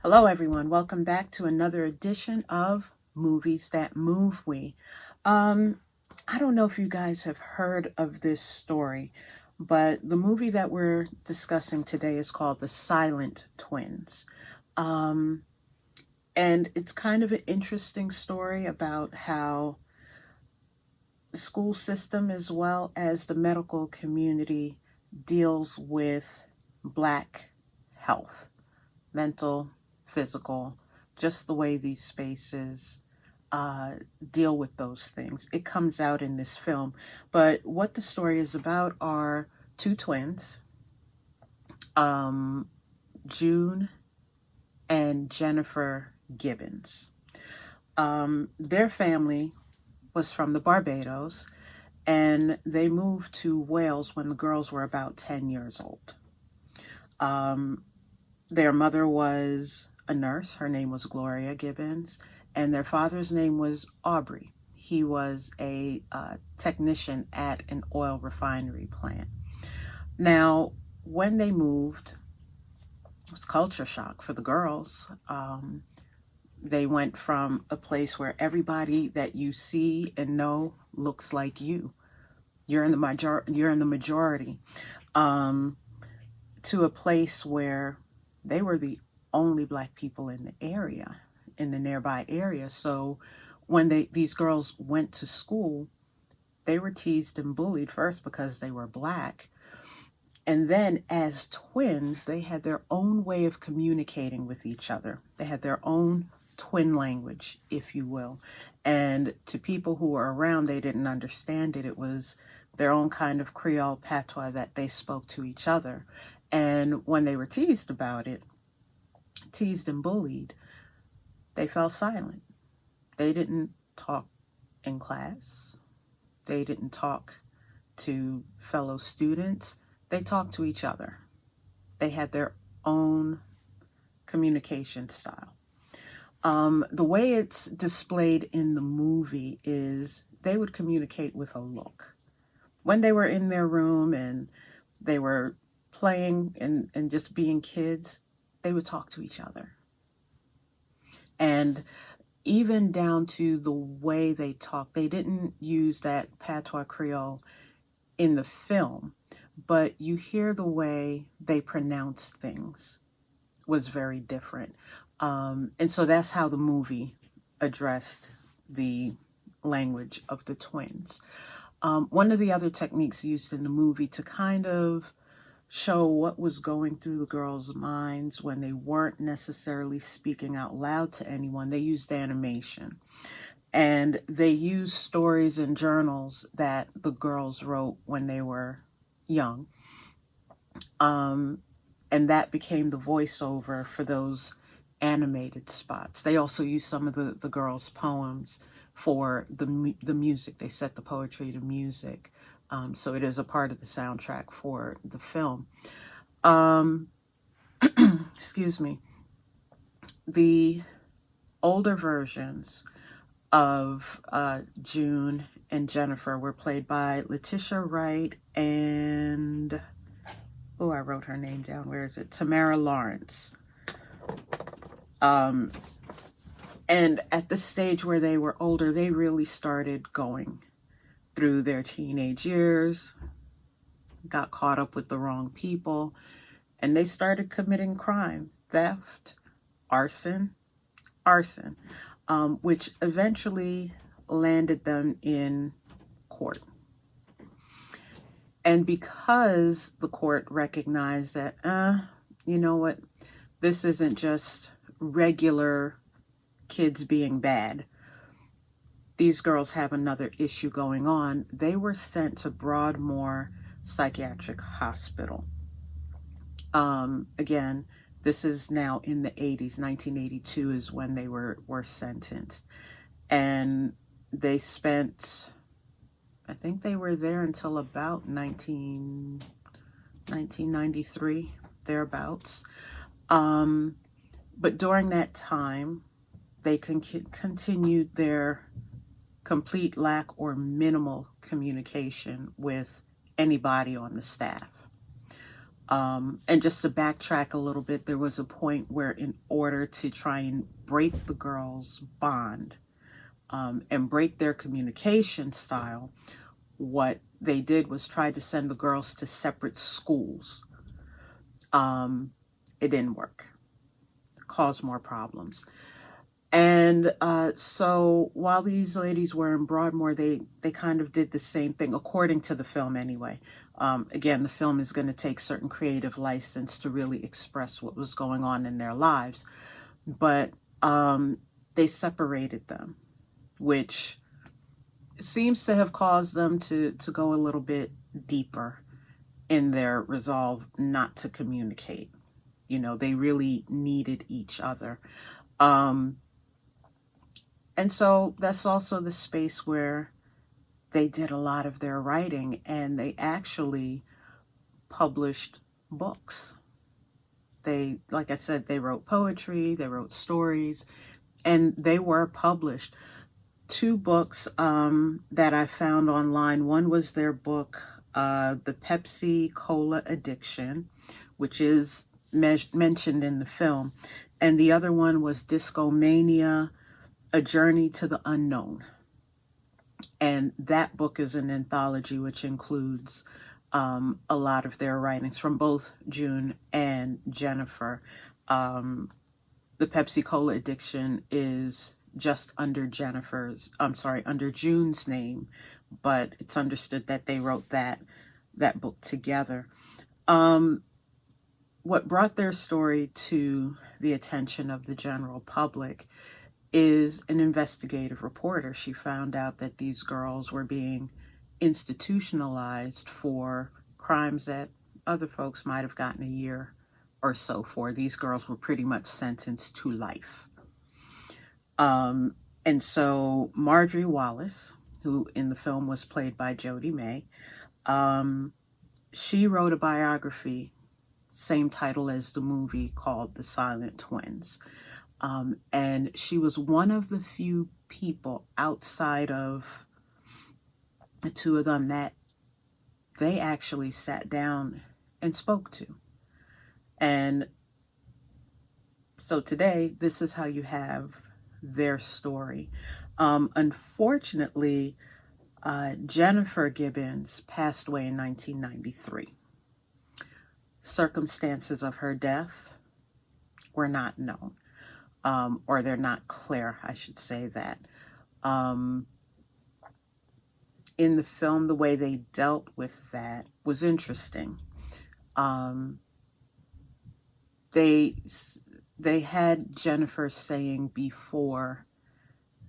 Hello, everyone. Welcome back to another edition of Movies That Move We. Um, I don't know if you guys have heard of this story, but the movie that we're discussing today is called The Silent Twins. Um, and it's kind of an interesting story about how the school system, as well as the medical community, deals with Black health, mental, physical, just the way these spaces uh, deal with those things. It comes out in this film. But what the story is about are two twins, um, June and Jennifer Gibbons. Their family was from the Barbados, and they moved to Wales when the girls were about 10 years old. Um, their mother was a nurse. Her name was Gloria Gibbons, and their father's name was Aubrey. He was a technician at an oil refinery plant. Now, when they moved, it was culture shock for the girls. They went from a place where everybody that you see and know looks like you. You're in the majority. Um, to a place where they were the only Black people in the area, in the nearby area. So when these girls went to school, they were teased and bullied first because they were Black. And then as twins, they had their own way of communicating with each other. They had their own twin language, if you will. And to people who were around, they didn't understand it. It was their own kind of Creole patois that they spoke to each other. And when they were teased about it, teased and bullied, they fell silent. They didn't talk in class. They didn't talk to fellow students. They talked to each other. They had their own communication style. The way it's displayed in the movie is they would communicate with a look. When they were in their room and they were playing and just being kids, they would talk to each other. And even down to the way they talked, they didn't use that patois Creole in the film, but you hear the way they pronounce things was very different. And so that's how the movie addressed the language of the twins. One of the other techniques used in the movie to kind of show what was going through the girls' minds when they weren't necessarily speaking out loud to anyone, they used animation. And they used stories and journals that the girls wrote when they were young. And that became the voiceover for those animated spots. They also used some of the girls' poems for the music. They set the poetry to music. So it is a part of the soundtrack for the film. Excuse me. The older versions of June and Jennifer were played by Letitia Wright and, oh, I wrote her name down. Where is it? Tamara Lawrence. And at the stage where they were older, they really started going through their teenage years, got caught up with the wrong people, and they started committing crime, theft, arson, which eventually landed them in court. And because the court recognized that, you know what, this isn't just regular kids being bad. These girls have another issue going on. They were sent to Broadmoor Psychiatric Hospital. Again, this is now in the 80s. 1982 is when they were sentenced. And they spent, I think they were there until about 1993, thereabouts. But during that time, they continued their complete lack or minimal communication with anybody on the staff. And just to backtrack a little bit, there was a point where in order to try and break the girls' bond and break their communication style, what they did was try to send the girls to separate schools. It didn't work. It caused more problems. And so while these ladies were in Broadmoor, they kind of did the same thing, according to the film anyway. Again, the film is going to take certain creative license to really express what was going on in their lives. But they separated them, which seems to have caused them to go a little bit deeper in their resolve not to communicate. You know, they really needed each other. And so that's also the space where they did a lot of their writing, and they actually published books. They, like I said, they wrote poetry, they wrote stories, and they were published. Two books that I found online. One was their book, The Pepsi Cola Addiction, which is mentioned in the film. And the other one was Discomania, A Journey to the Unknown. And that book is an anthology which includes a lot of their writings from both June and Jennifer. The Pepsi Cola Addiction is just under under June's name, but it's understood that they wrote that book together. What brought their story to the attention of the general public is an investigative reporter. She found out that these girls were being institutionalized for crimes that other folks might have gotten a year or so for. These girls were pretty much sentenced to life. And so Marjorie Wallace, who in the film was played by Jodie May, she wrote a biography, same title as the movie, called The Silent Twins. And she was one of the few people outside of the two of them that they actually sat down and spoke to. And so today, this is how you have their story. Unfortunately, Jennifer Gibbons passed away in 1993. Circumstances of her death were not known. Or they're not clear, I should say that. In the film, the way they dealt with that was interesting. They had Jennifer saying before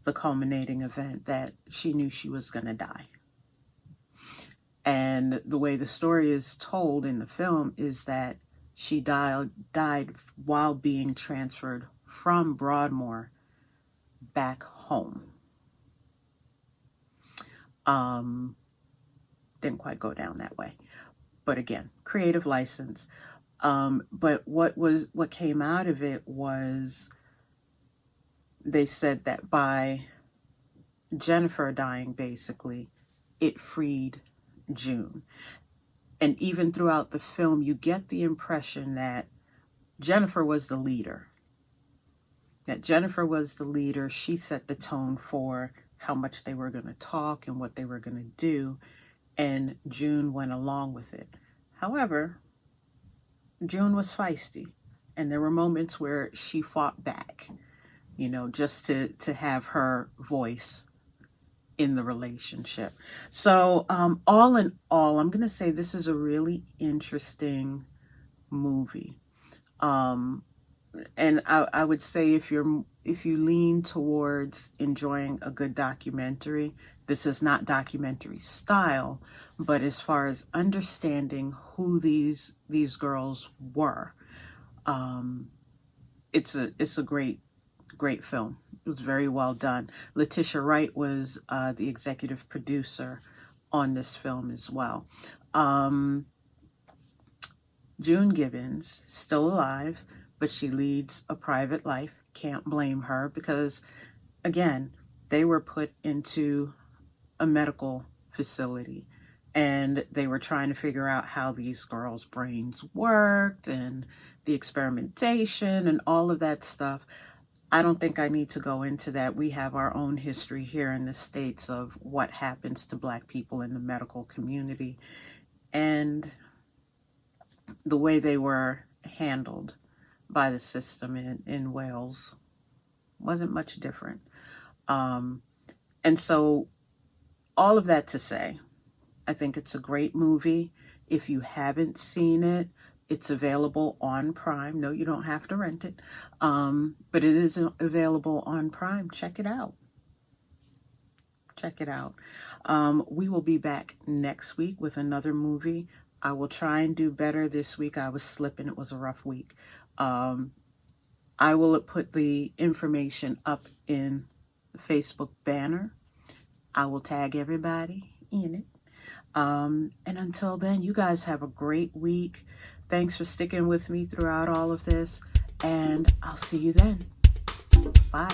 the culminating event that she knew she was going to die. And the way the story is told in the film is that she died while being transferred from Broadmoor back home. Didn't quite go down that way. But again, creative license. But what came out of it was they said that by Jennifer dying, basically, it freed June. And even throughout the film, you get the impression that Jennifer was the leader. She set the tone for how much they were going to talk and what they were going to do. And June went along with it. However, June was feisty. And there were moments where she fought back, just to have her voice in the relationship. So all in all, I'm going to say this is a really interesting movie. And I would say if you lean towards enjoying a good documentary, this is not documentary style, but as far as understanding who these girls were, it's a great film. It was very well done. Letitia Wright was the executive producer on this film as well. June Gibbons, still alive, but she leads a private life. Can't blame her because, again, they were put into a medical facility and they were trying to figure out how these girls' brains worked and the experimentation and all of that stuff. I don't think I need to go into that. We have our own history here in the States of what happens to Black people in the medical community, and the way they were handled by the system in Wales wasn't much different. And so all of that to say, I think it's a great movie. If you haven't seen it, it's available on Prime. No, you don't have to rent it, but it is available on Prime. Check it out. Check it out. We will be back next week with another movie. I will try and do better this week. I was slipping. It was a rough week. I will put the information up in the Facebook banner. I will tag everybody in it. And until then, you guys have a great week. Thanks for sticking with me throughout all of this, and I'll see you then. Bye.